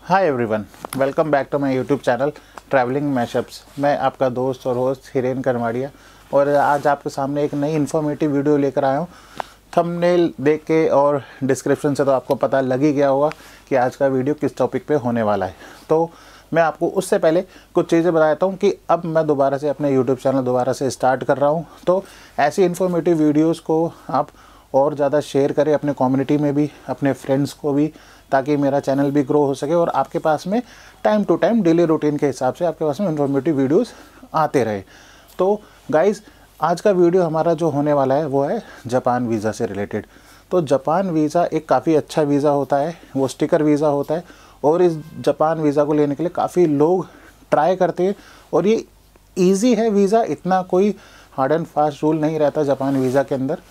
Hi everyone, welcome back to my YouTube channel traveling mashups. मैं आपका दोस्त और होस्ट हिरेन करमाड़िया और आज आपके सामने एक नई इन्फॉर्मेटिव वीडियो लेकर आया हूँ। थंबनेल देख के और डिस्क्रिप्शन से तो आपको पता लग ही गया होगा कि आज का वीडियो किस टॉपिक पे होने वाला है। तो मैं आपको उससे पहले कुछ चीज़ें बता देता हूँ कि अब मैं दोबारा से अपने यूट्यूब चैनल दोबारा से स्टार्ट कर रहा हूँ। तो ऐसी इन्फॉर्मेटिव वीडियोज़ को आप और ज़्यादा शेयर करें अपने कम्युनिटी में भी, अपने फ्रेंड्स को भी, ताकि मेरा चैनल भी ग्रो हो सके और आपके पास में time to time daily routine के हिसाब से आपके पास में इन्फॉर्मेटिव वीडियोस आते रहे। तो गाइज़, आज का वीडियो हमारा जो होने वाला है वो है जापान वीज़ा से रिलेटेड। तो जापान वीज़ा एक काफ़ी अच्छा वीज़ा होता है, वो स्टिकर वीज़ा होता है और इस जापान वीज़ा को लेने के लिए काफ़ी लोग ट्राई करते हैं और ये ईजी है वीज़ा, इतना कोई हार्ड एंड फास्ट रूल नहीं रहता जापान वीज़ा के अंदर।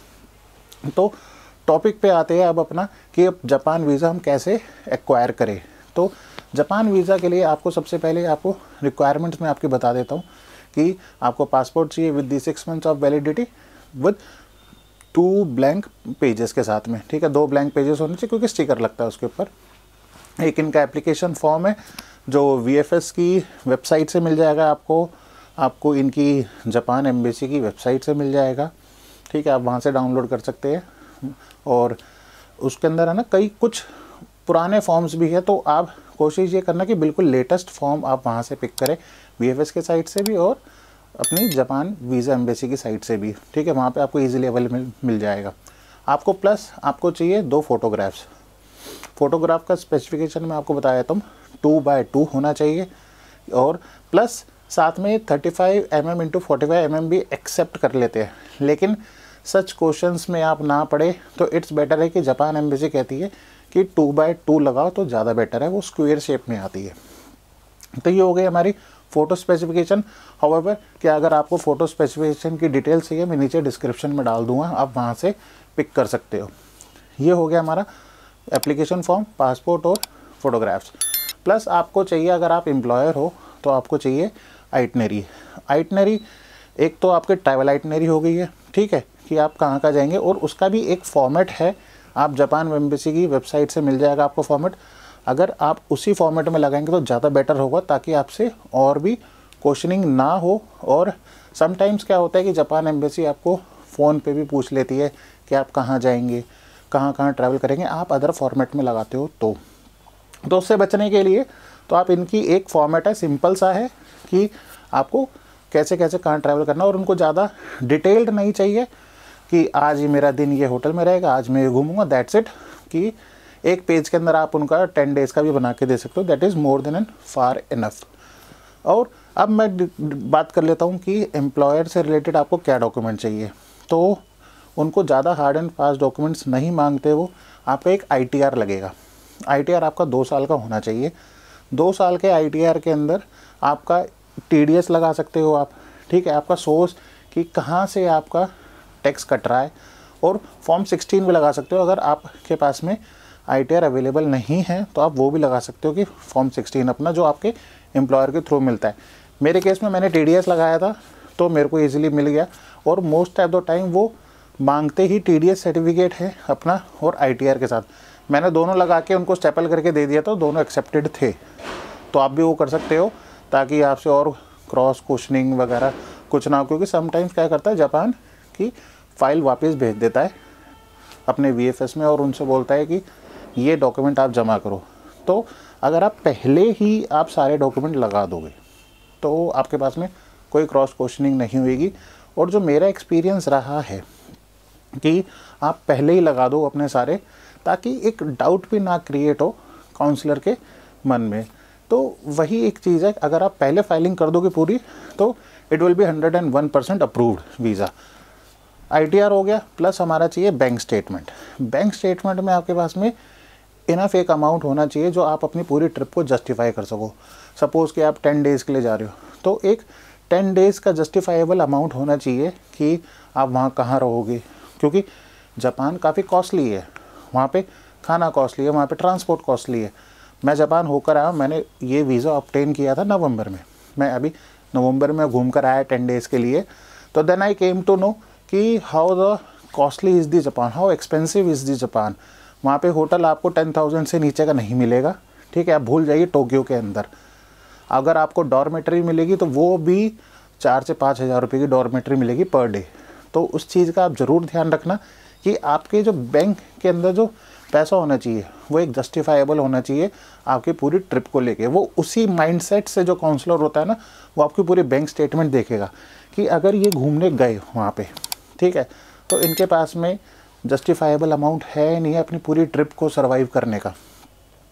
तो टॉपिक पे आते हैं अब अपना कि अब जापान वीज़ा हम कैसे एक्वायर करें। तो जापान वीज़ा के लिए आपको सबसे पहले आपको रिक्वायरमेंट्स में आपके बता देता हूँ कि आपको पासपोर्ट चाहिए with the 6 months of validity with 2 blank pages के साथ में। ठीक है, 2 ब्लैंक पेजेस होने चाहिए क्योंकि स्टिकर लगता है उसके ऊपर। एक इनका एप्लीकेशन फॉर्म है जो VFS की वेबसाइट से मिल जाएगा आपको इनकी जापान एम्बेसी की वेबसाइट से मिल जाएगा। ठीक है, आप वहाँ से डाउनलोड कर सकते हैं और उसके अंदर है ना कई कुछ पुराने फॉर्म्स भी है। तो आप कोशिश ये करना कि बिल्कुल लेटेस्ट फॉर्म आप वहाँ से पिक करें, VFS के साइट से भी और अपनी जापान वीज़ा एम्बेसी की साइट से भी। ठीक है, वहाँ पे आपको इजीली अवेलेबल मिल जाएगा। आपको चाहिए 2 फोटोग्राफ्स। फ़ोटोग्राफ का स्पेसिफिकेशन मैं आपको बता देता हूँ, 2x2 होना चाहिए और प्लस साथ में 35 mm इंटू 45 mm भी एक्सेप्ट कर लेते हैं। लेकिन सच क्वेश्चंस में आप ना पढ़े तो इट्स बेटर है कि जापान एम्बेसी कहती है कि 2x2 लगाओ तो ज़्यादा बेटर है, वो स्क्वायर शेप में आती है। तो ये हो गई हमारी फ़ोटो स्पेसिफिकेशन। हाउएवर कि अगर आपको फ़ोटो स्पेसिफिकेशन की डिटेल्स चाहिए मैं नीचे डिस्क्रिप्शन में डाल दूँगा, आप वहाँ से पिक कर सकते हो। ये हो गया हमारा एप्लीकेशन फॉर्म, पासपोर्ट और फोटोग्राफ्स। प्लस आपको चाहिए, अगर आप एम्प्लॉयर हो तो आपको चाहिए आइटनरी। एक तो आपके ट्रैवल आइटनरी हो गई है, ठीक है, कि आप कहाँ जाएंगे और उसका भी एक फॉर्मेट है। आप जापान एम्बेसी की वेबसाइट से मिल जाएगा आपको फॉर्मेट। अगर आप उसी फॉर्मेट में लगाएंगे तो ज़्यादा बेटर होगा, ताकि आपसे और भी क्वेश्चनिंग ना हो। और समटाइम्स क्या होता है कि जापान एम्बेसी आपको फ़ोन पे भी पूछ लेती है कि आप कहाँ जाएंगे, कहाँ ट्रैवल करेंगे, आप अदर फॉर्मेट में लगाते हो तो उससे बचने के लिए तो आप इनकी एक फॉर्मेट है, सिंपल सा है कि आपको कैसे कहाँ ट्रैवल करना। और उनको ज़्यादा डिटेल्ड नहीं चाहिए कि आज ही मेरा दिन ये होटल में रहेगा, आज मैं ये घूमूंगा, दैट्स इट। कि एक पेज के अंदर आप उनका 10 डेज़ का भी बना के दे सकते हो, that is more than and far enough. और अब मैं बात कर लेता हूँ कि एम्प्लॉयर से रिलेटेड आपको क्या डॉक्यूमेंट चाहिए। तो उनको ज़्यादा हार्ड एंड फास्ट डॉक्यूमेंट्स नहीं मांगते वो, आपका एक ITR लगेगा। ITR आपका 2 साल का होना चाहिए। 2 साल के ITR के अंदर आपका TDS लगा सकते हो आप। ठीक है, आपका सोर्स कि कहाँ से आपका टैक्स कट रहा है, और फॉर्म 16 भी लगा सकते हो। अगर आपके पास में ITR अवेलेबल नहीं है तो आप वो भी लगा सकते हो कि फॉर्म 16 अपना जो आपके एम्प्लॉयर के थ्रू मिलता है। मेरे केस में मैंने TDS लगाया था तो मेरे को ईजिली मिल गया। और मोस्ट ऑफ द टाइम वो मांगते ही TDS सर्टिफिकेट है अपना और ITR के साथ। मैंने दोनों लगा के उनको स्टेपल करके दे दिया, तो दोनों एक्सेप्टेड थे। तो आप भी वो कर सकते हो ताकि आपसे और क्रॉस क्वेश्चनिंग वगैरह कुछ ना हो, क्योंकि समटाइम्स क्या करता है जापान की फ़ाइल वापस भेज देता है अपने VFS में और उनसे बोलता है कि ये डॉक्यूमेंट आप जमा करो। तो अगर आप पहले ही आप सारे डॉक्यूमेंट लगा दोगे तो आपके पास में कोई क्रॉस क्वेश्चनिंग नहीं होगी। और जो मेरा एक्सपीरियंस रहा है कि आप पहले ही लगा दो अपने सारे, ताकि एक डाउट भी ना क्रिएट हो काउंसलर के मन में। तो वही एक चीज़ है, अगर आप पहले फाइलिंग कर दोगे पूरी तो it will be 101% approved visa. ITR हो गया, प्लस हमारा चाहिए बैंक स्टेटमेंट। बैंक स्टेटमेंट में आपके पास में इनफ एक अमाउंट होना चाहिए जो आप अपनी पूरी ट्रिप को जस्टिफाई कर सको। सपोज़ कि आप 10 डेज़ के लिए जा रहे हो तो एक 10 डेज़ का जस्टिफाइबल अमाउंट होना चाहिए कि आप वहाँ कहाँ रहोगे, क्योंकि जापान काफ़ी कॉस्टली है। वहाँ पे खाना कॉस्टली है, वहाँ पे ट्रांसपोर्ट कॉस्टली है। मैं जापान होकर आया, मैंने ये वीज़ा ऑब्टेन किया था नवंबर में। मैं अभी नवंबर में घूम कर आया 10 डेज़ के लिए। तो then I came to know कि how the costly is the Japan, how expensive is the Japan. वहाँ पे होटल आपको 10,000 से नीचे का नहीं मिलेगा। ठीक है, आप भूल जाइए टोक्यो के अंदर। अगर आपको डॉर्मेटरी मिलेगी तो वो भी 4 से 5 हज़ार रुपये की डॉर्मेटरी मिलेगी पर डे। तो उस चीज़ का आप ज़रूर ध्यान रखना कि आपके जो बैंक के अंदर जो पैसा होना चाहिए वो एक जस्टिफाइबल होना चाहिए आपकी पूरी ट्रिप को लेके। वो उसी माइंडसेट से जो काउंसलर होता है ना, वो आपकी पूरी बैंक स्टेटमेंट देखेगा कि अगर ये घूमने गए वहाँ पे, ठीक है, तो इनके पास में जस्टिफाइबल अमाउंट है नहीं है अपनी पूरी ट्रिप को सर्वाइव करने का।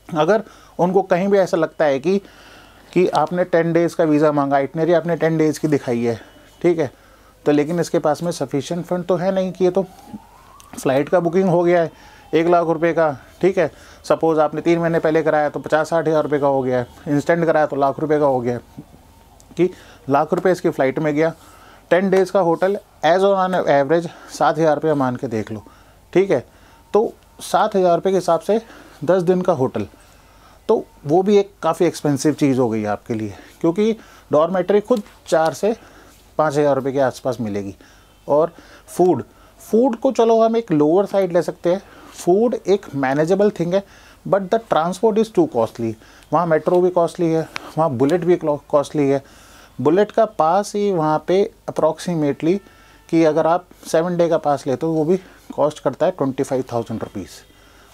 अगर उनको कहीं भी ऐसा लगता है कि आपने 10 डेज़ का वीज़ा मांगा, इटनरी आपने 10 डेज़ की दिखाई है, ठीक है, तो लेकिन इसके पास में सफिशिएंट फंड तो है नहीं कि ये तो फ़्लाइट का बुकिंग हो गया है 1 लाख रुपए का, ठीक है, सपोज़ आपने 3 महीने पहले कराया तो 50-60 हज़ार रुपये का हो गया है, इंस्टेंट कराया तो लाख रुपये का हो गया है, कि लाख रुपये इसकी फ़्लाइट में गया। 10 डेज़ का होटल एज ऑन एवरेज 7,000 रुपये मान के देख लो, ठीक है, तो 7,000 रुपये के हिसाब से 10 दिन का होटल, तो वो भी एक काफ़ी एक्सपेंसिव चीज़ हो गई आपके लिए, क्योंकि डॉर्मेटरी खुद 4 से 5 हज़ार रुपये के आसपास मिलेगी। और फूड को चलो हम एक लोअर साइड ले सकते हैं, फूड एक मैनेजेबल थिंग है, but the transport is to costly. वहाँ मेट्रो भी कॉस्टली है, वहाँ बुलेट भी कॉस्टली है। बुलेट का पास ही वहाँ पे अप्रॉक्सीमेटली कि अगर आप 7 डे का पास लेते हो वो भी कॉस्ट करता है 25,000 रुपीज़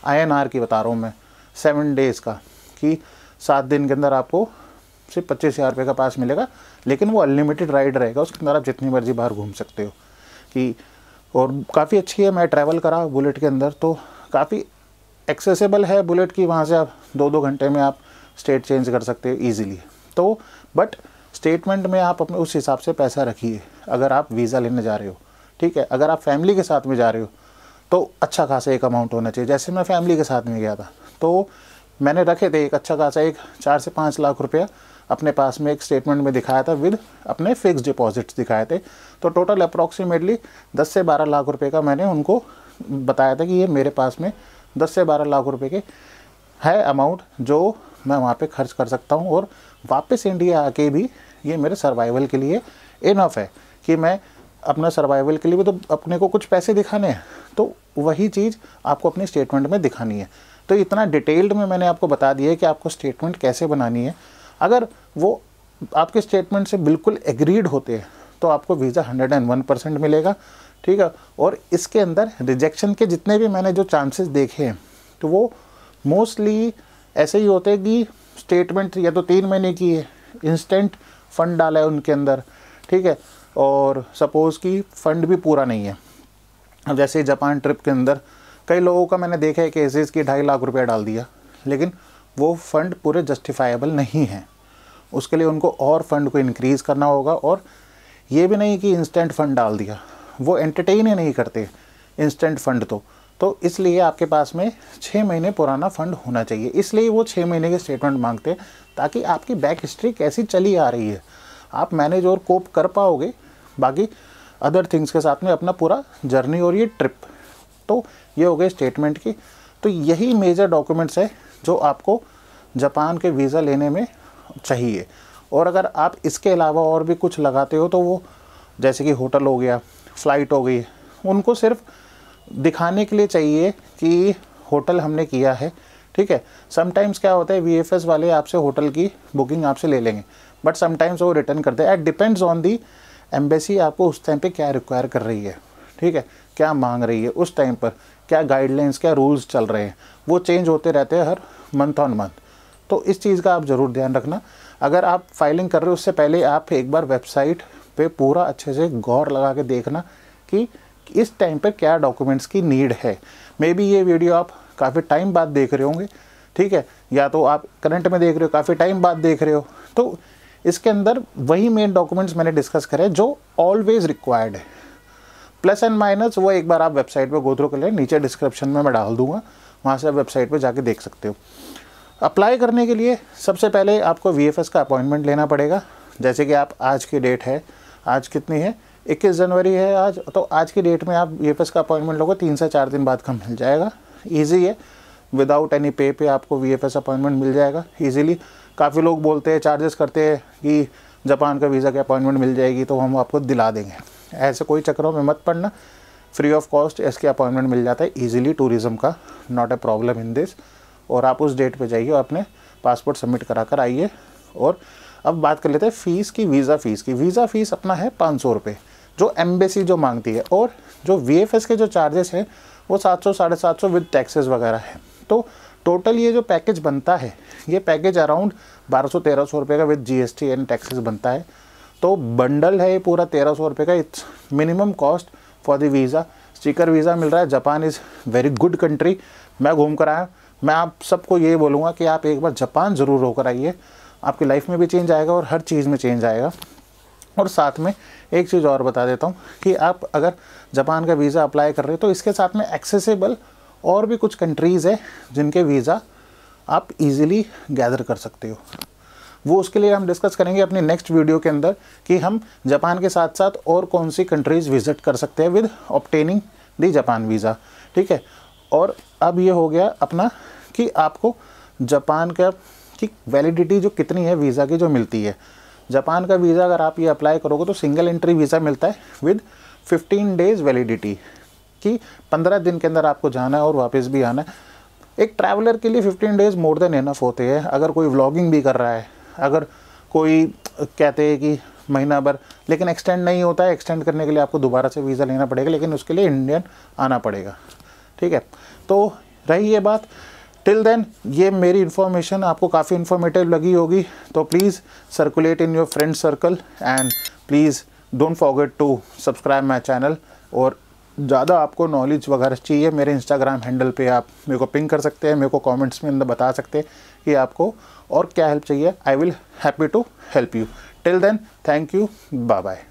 INR की बता रहा हूँ मैं, 7 डेज़ का, कि 7 दिन के अंदर आपको सिर्फ 25,000 रुपये का पास मिलेगा, लेकिन वो अनलिमिटेड राइड रहेगा, उसके अंदर आप जितनी मर्जी बाहर घूम सकते हो। कि और काफ़ी अच्छी है, मैं ट्रैवल करा बुलेट के अंदर तो काफ़ी एक्सेसिबल है बुलेट की, वहाँ से आप 2-2 घंटे में आप स्टेट चेंज कर सकते हो ईजिली। तो बट स्टेटमेंट में आप अपने उस हिसाब से पैसा रखिए अगर आप वीज़ा लेने जा रहे हो, ठीक है। अगर आप फैमिली के साथ में जा रहे हो तो अच्छा खासा एक अमाउंट होना चाहिए। जैसे मैं फैमिली के साथ में गया था तो मैंने रखे थे एक अच्छा खासा एक 4 से 5 लाख रुपया अपने पास में एक स्टेटमेंट में दिखाया था, विद अपने फिक्स डिपॉजिट्स दिखाए थे। तो टोटल अप्रॉक्सीमेटली 10 से 12 लाख रुपए का मैंने उनको बताया था कि ये मेरे पास में 10 से 12 लाख रुपए के है अमाउंट जो मैं वहाँ पे खर्च कर सकता हूँ, और वापस इंडिया आके भी ये मेरे सर्वाइवल के लिए इनफ है कि मैं अपना सर्वाइवल के लिए भी तो अपने को कुछ पैसे दिखाने हैं, तो वही चीज़ आपको अपनी स्टेटमेंट में दिखानी है। तो इतना डिटेल्ड में मैंने आपको बता दिया है कि आपको स्टेटमेंट कैसे बनानी है। अगर वो आपके स्टेटमेंट से बिल्कुल एग्रीड होते हैं तो आपको वीज़ा 101% मिलेगा, ठीक है। और इसके अंदर रिजेक्शन के जितने भी मैंने जो चांसेस देखे हैं तो वो मोस्टली ऐसे ही होते हैं कि स्टेटमेंट या तो 3 महीने की है, इंस्टेंट फ़ंड डाला है उनके अंदर, ठीक है, और सपोज़ कि फ़ंड भी पूरा नहीं है। अब जैसे जापान ट्रिप के अंदर कई लोगों का मैंने देखा है केसेस कि 2.5 लाख रुपया डाल दिया, लेकिन वो फ़ंड पूरे जस्टिफाइबल नहीं है। उसके लिए उनको और फंड को इंक्रीज़ करना होगा, और ये भी नहीं कि इंस्टेंट फ़ंड डाल दिया, वो एंटरटेन ही नहीं करते इंस्टेंट फ़ंड। तो इसलिए आपके पास में 6 महीने पुराना फ़ंड होना चाहिए, इसलिए वो 6 महीने के स्टेटमेंट मांगते हैं, ताकि आपकी बैक हिस्ट्री कैसी चली आ रही है आप मैनेज और कोप कर पाओगे बाकी अदर थिंग्स के साथ में अपना पूरा जर्नी और ये ट्रिप। तो ये हो गए स्टेटमेंट की। तो यही मेजर डॉक्यूमेंट्स है जो आपको जापान के वीज़ा लेने में चाहिए। और अगर आप इसके अलावा और भी कुछ लगाते हो तो वो जैसे कि होटल हो गया, फ़्लाइट हो गई, उनको सिर्फ दिखाने के लिए चाहिए कि होटल हमने किया है, ठीक है। समटाइम्स क्या होता है VFS वाले आपसे होटल की बुकिंग आपसे ले लेंगे, बट समटाइम्स वो रिटर्न करते हैं। It depends on the embassy आपको उस टाइम पे क्या रिक्वायर कर रही है, ठीक है, क्या मांग रही है उस टाइम पर, क्या गाइडलाइंस क्या रूल्स चल रहे हैं, वो चेंज होते रहते हैं हर मंथ ऑन मंथ। तो इस चीज़ का आप ज़रूर ध्यान रखना। अगर आप फाइलिंग कर रहे हो उससे पहले आप एक बार वेबसाइट पे पूरा अच्छे से गौर लगा के देखना कि इस टाइम पर क्या डॉक्यूमेंट्स की नीड है। मे बी ये वीडियो आप काफ़ी टाइम बाद देख रहे होंगे, ठीक है, या तो आप करंट में देख रहे हो, काफ़ी टाइम बाद देख रहे हो, तो इसके अंदर वही मेन डॉक्यूमेंट्स मैंने डिस्कस करे जो ऑलवेज रिक्वायर्ड है। प्लस एंड माइनस वो एक बार आप वेबसाइट पे गो थ्रू कर लें, नीचे डिस्क्रिप्शन में मैं डाल दूंगा, वहाँ से आप वेबसाइट पे जाके देख सकते हो। अप्लाई करने के लिए सबसे पहले आपको VFS का अपॉइंटमेंट लेना पड़ेगा। जैसे कि आप आज की डेट है, आज कितनी है, 21 जनवरी है आज, तो आज की डेट में आप VFS का अपॉइंटमेंट लोगे 3 से 4 दिन बाद का मिल जाएगा। ईजी है, विदाउट एनी पे आपको VFS अपॉइंटमेंट मिल जाएगा ईजिली। काफ़ी लोग बोलते हैं, चार्जेस करते हैं कि जापान का वीज़ा की अपॉइंटमेंट मिल जाएगी तो हम आपको दिला देंगे। ऐसे कोई चक्करों में मत पड़ना, फ्री ऑफ कॉस्ट इसके अपॉइंटमेंट मिल जाता है ईजिली, टूरिज़्म का, not a problem in this. और आप उस डेट पे जाइए और अपने पासपोर्ट सबमिट करा कर आइए। और अब बात कर लेते हैं फ़ीस की, वीज़ा फ़ीस की। वीज़ा फ़ीस अपना है 500 रुपये जो एम्बेसी जो मांगती है, और जो VFS के जो चार्जेस हैं वो 700 750 विद टैक्सेस वगैरह है। तो टोटल ये जो पैकेज बनता है, ये पैकेज अराउंड 1200-1300 रुपये का विद GST एंड टैक्सेस बनता है। तो बंडल है ये पूरा 1300 रुपये का। It's minimum cost for the visa. Sticker visa मिल रहा है। Japan is very good country. मैं घूम कर आया, मैं आप सबको ये बोलूँगा कि आप एक बार जापान ज़रूर होकर आइए। आपकी लाइफ में भी चेंज आएगा और हर चीज़ में चेंज आएगा। और साथ में एक चीज़ और बता देता हूँ कि आप अगर जापान का वीज़ा अप्लाई कर रहे हो तो इसके साथ में एक्सेसिबल और भी कुछ कंट्रीज़ है जिनके वीज़ा आप इजीली गैदर कर सकते हो। वो उसके लिए हम डिस्कस करेंगे अपनी नेक्स्ट वीडियो के अंदर कि हम जापान के साथ साथ और कौन सी कंट्रीज़ विज़िट कर सकते हैं with obtaining the Japan visa. ठीक है। और अब ये हो गया अपना कि आपको जापान का की वैलिडिटी जो कितनी है वीज़ा की जो मिलती है। जापान का वीज़ा अगर आप ये अप्लाई करोगे तो सिंगल एंट्री वीज़ा मिलता है विद 15 डेज़ वैलिडिटी कि 15 दिन के अंदर आपको जाना है और वापस भी आना है। एक ट्रैवलर के लिए 15 डेज़ मोर देन इनफ होते हैं। अगर कोई व्लॉगिंग भी कर रहा है, अगर कोई कहते हैं कि महीना भर, लेकिन एक्सटेंड नहीं होता है। एक्सटेंड करने के लिए आपको दोबारा से वीज़ा लेना पड़ेगा, लेकिन उसके लिए इंडियन आना पड़ेगा। ठीक है। तो रही ये बात। टिल देन ये मेरी इन्फॉर्मेशन आपको काफ़ी इन्फॉर्मेटिव लगी होगी, तो please circulate in your friend circle and please don't forget to subscribe my channel. और ज़्यादा आपको नॉलेज वगैरह चाहिए, मेरे इंस्टाग्राम हैंडल पे आप मेरे को पिंग कर सकते हैं, मेरे को कमेंट्स में अंदर बता सकते हैं कि आपको और क्या हेल्प चाहिए। I will happy to help you. Till then thank you, bye bye.